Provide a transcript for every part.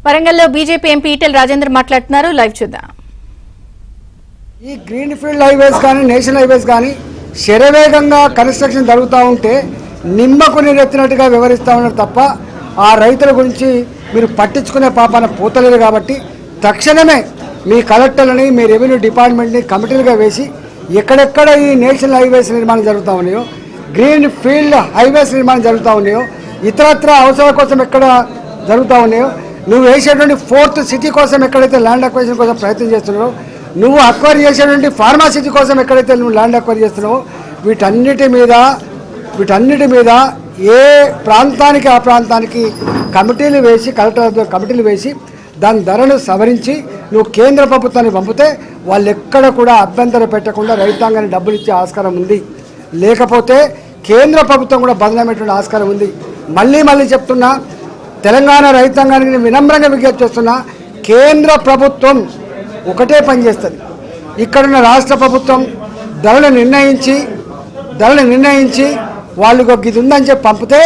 వరంగల్లో BJP MP Etela Rajender మాట్లాడుతున్నారు. Live చూద్దాం. ఈ గ్రీన్ ఫీల్డ్ హైవేస్ కానీ నేషనల్ హైవేస్ కానీ శరవేగంగా కన్స్ట్రక్షన్ జరుగుతూ ఉంటే నిమ్మకు నీరెత్తినట్టుగా వివరిస్తూ ఉన్నారు తప్ప ఆ రైతుల గురించి మీరు పట్టించుకునే పాపాన పోతలేరు. కాబట్టి తక్షణమే మీ కలెక్టర్లని మీ రెవెన్యూ డిపార్ట్మెంట్ని కమిటీలుగా వేసి ఎక్కడెక్కడ ఈ నేషనల్ హైవేస్ నిర్మాణం జరుగుతూ ఉన్నాయో, గ్రీన్ ఫీల్డ్ హైవేస్ నిర్మాణం జరుగుతూ ఉన్నాయో, ఇతరత్ర అవసరాల కోసం ఎక్కడ జరుగుతూ ఉన్నాయో, నువ్వు వేసేటువంటి 4th సిటీ కోసం ఎక్కడైతే ల్యాండ్ అక్వైజిషన్ కోసం ప్రయత్నం చేస్తున్నావో, నువ్వు అక్వైర్ చేసేటువంటి ఫార్మా సిటీ కోసం ఎక్కడైతే నువ్వు ల్యాండ్ అక్వైర్ చేస్తున్నావో, వీటన్నిటి మీద ఏ ప్రాంతానికి ఆ ప్రాంతానికి కమిటీలు వేసి కలెక్టర్ కమిటీలు వేసి దాని ధరను సవరించి నువ్వు కేంద్ర ప్రభుత్వాన్ని పంపితే వాళ్ళు ఎక్కడ కూడా అభ్యంతరం పెట్టకుండా రైతాంగాన్ని డబ్బులు ఇచ్చే ఆస్కారం ఉంది. లేకపోతే కేంద్ర ప్రభుత్వం కూడా బదనామేటువంటి ఆస్కారం ఉంది. మళ్ళీ చెప్తున్నా, తెలంగాణ రైతాంగానికి వినమ్రంగా విజ్ఞప్తి చేస్తున్నా, కేంద్ర ప్రభుత్వం ఒకటే పని చేస్తుంది. ఇక్కడున్న రాష్ట్ర ప్రభుత్వం ధరలు నిర్ణయించి వాళ్ళకు ఇది ఉందని చెప్పి పంపితే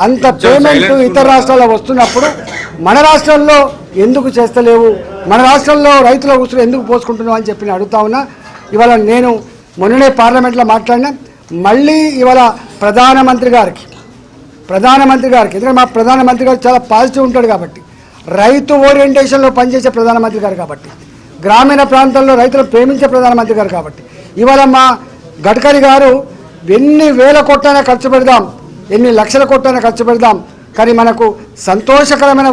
అంత పేమెంట్ ఇతర రాష్ట్రాల్లో వస్తున్నప్పుడు మన రాష్ట్రంలో ఎందుకు చేస్తలేవు, మన రాష్ట్రంలో రైతుల ఉసురు ఎందుకు పోసుకుంటున్నావు అని చెప్పి నేను అడుగుతా ఉన్నా. ఇవాళ నేను మొన్ననే పార్లమెంట్లో మాట్లాడినా, మళ్ళీ ఇవాళ ప్రధానమంత్రి గారికి ఎందుకంటే మా ప్రధానమంత్రి గారు చాలా పాజిటివ్ ఉంటాడు కాబట్టి, రైతు ఓరియంటేషన్లో పనిచేసే ప్రధానమంత్రి గారు కాబట్టి, గ్రామీణ ప్రాంతాల్లో రైతులను ప్రేమించే ప్రధానమంత్రి గారు కాబట్టి, ఇవాళ మా గడ్కరీ గారు ఎన్ని వేల కోట్లైనా ఖర్చు పెడదాం, ఎన్ని లక్షల కోట్లైనా ఖర్చు పెడదాం, కానీ మనకు సంతోషకరమైన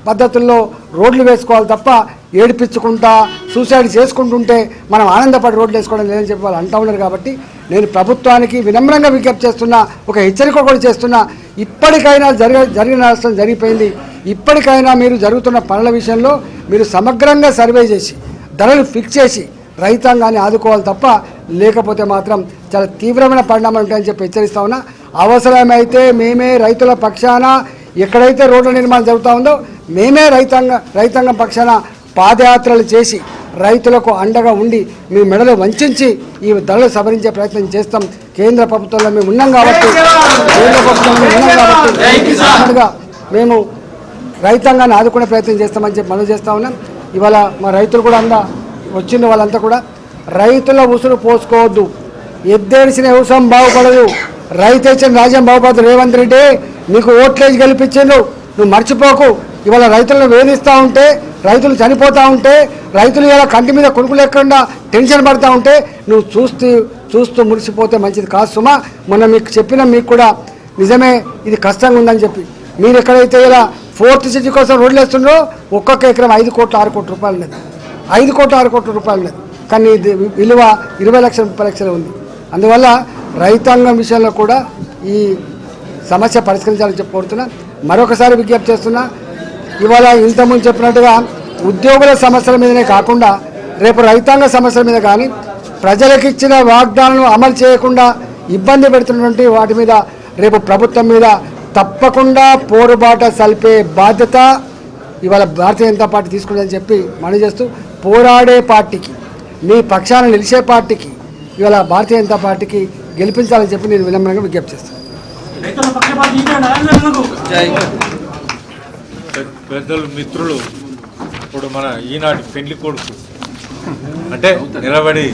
పద్ధతుల్లో రోడ్లు వేసుకోవాలి తప్ప ఏడిపించుకుంటా సూసైడ్ చేసుకుంటుంటే మనం ఆనందపడి రోడ్లు వేసుకోవడం లేదని చెప్పి వాళ్ళు అంటూ ఉన్నారు. కాబట్టి నేను ప్రభుత్వానికి వినమ్రంగా విజ్ఞప్తి చేస్తున్నా, ఒక హెచ్చరిక కూడా చేస్తున్నా. ఇప్పటికైనా జరిగిన నష్టం జరిగిపోయింది. ఇప్పటికైనా మీరు జరుగుతున్న పనుల విషయంలో మీరు సమగ్రంగా సర్వే చేసి ధరలు ఫిక్స్ చేసి రైతాంగాన్ని ఆదుకోవాలి తప్ప లేకపోతే మాత్రం చాలా తీవ్రమైన పరిణామాలు ఉంటాయని చెప్పి హెచ్చరిస్తా ఉన్నా. అవసరమైతే మేమే రైతుల పక్షాన ఎక్కడైతే రోడ్ల నిర్మాణం జరుగుతూ ఉందో మేమే రైతాంగం పక్షాన పాదయాత్రలు చేసి రైతులకు అండగా ఉండి మీ మెడలు వంచి ఈ ధరలు సవరించే ప్రయత్నం చేస్తాం. కేంద్ర ప్రభుత్వంలో మేము ఉన్నాం కాబట్టి మేము రైతాంగాన్ని ఆదుకునే ప్రయత్నం చేస్తామని చెప్పి మనం చేస్తూ ఉన్నాం. ఇవాళ మా రైతులు కూడా వచ్చిన వాళ్ళంతా కూడా రైతుల ఉసురు పోసుకోవద్దు, ఎద్దేడిసిన వ్యవసాయం బాగుపడదు, రైతు ఇచ్చిన రాజ్యం బాగుపడదు. రేవంత్ రెడ్డి నీకు ఓట్లేసి గెలిపించిండు, నువ్వు మర్చిపోకు. ఇవాళ రైతులను వేధిస్తూ ఉంటే, రైతులు చనిపోతూ ఉంటే, రైతులు ఇలా కంటి మీద కొనుక్కు లేకుండా టెన్షన్ పడుతూ ఉంటే నువ్వు చూస్తూ మురిసిపోతే మంచిది కాదు సుమా. మొన్న మీకు కూడా నిజమే, ఇది కష్టంగా ఉందని చెప్పి మీరు ఎక్కడైతే ఇలా 4th సిటీ కోసం రోడ్లు వేస్తున్నారో ఒక్కొక్క ఎకరం 5 కోట్ల 6 కోట్ల రూపాయలు ఉన్నది, 5 కోట్ల 6 కోట్ల రూపాయలు ఉన్నది. కానీ ఇది విలువ 20 లక్షల 30 లక్షలు ఉంది. అందువల్ల రైతాంగం విషయంలో కూడా ఈ సమస్య పరిష్కరించాలని చెప్పి కోరుతున్నా. మరొకసారి విజ్ఞప్తి చేస్తున్నా, ఇవాళ ఇంతకుముందు చెప్పినట్టుగా ఉద్యోగుల సమస్యల మీదనే కాకుండా రేపు రైతాంగ సమస్యల మీద కానీ ప్రజలకు ఇచ్చిన వాగ్దానాలను అమలు చేయకుండా ఇబ్బంది పెడుతున్నటువంటి వాటి మీద రేపు ప్రభుత్వం మీద తప్పకుండా పోరుబాట సల్పే బాధ్యత ఇవాళ భారతీయ జనతా పార్టీ తీసుకుంటుందని చెప్పి మనం చేస్తూ, పోరాడే పార్టీకి, మీ పక్షాన నిలిచే పార్టీకి ఇవాళ భారతీయ జనతా పార్టీకి గెలిపించాలని చెప్పి నేను వినమ్రంగా విజ్ఞప్తి చేస్తాను. పెద్దలు మిత్రులు ఇప్పుడు మన ఈనాటి పెళ్లి కొడుకు అంటే నిలబడి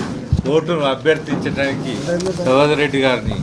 ఓటును అభ్యర్థించడానికి సోదరెడ్డి గారిని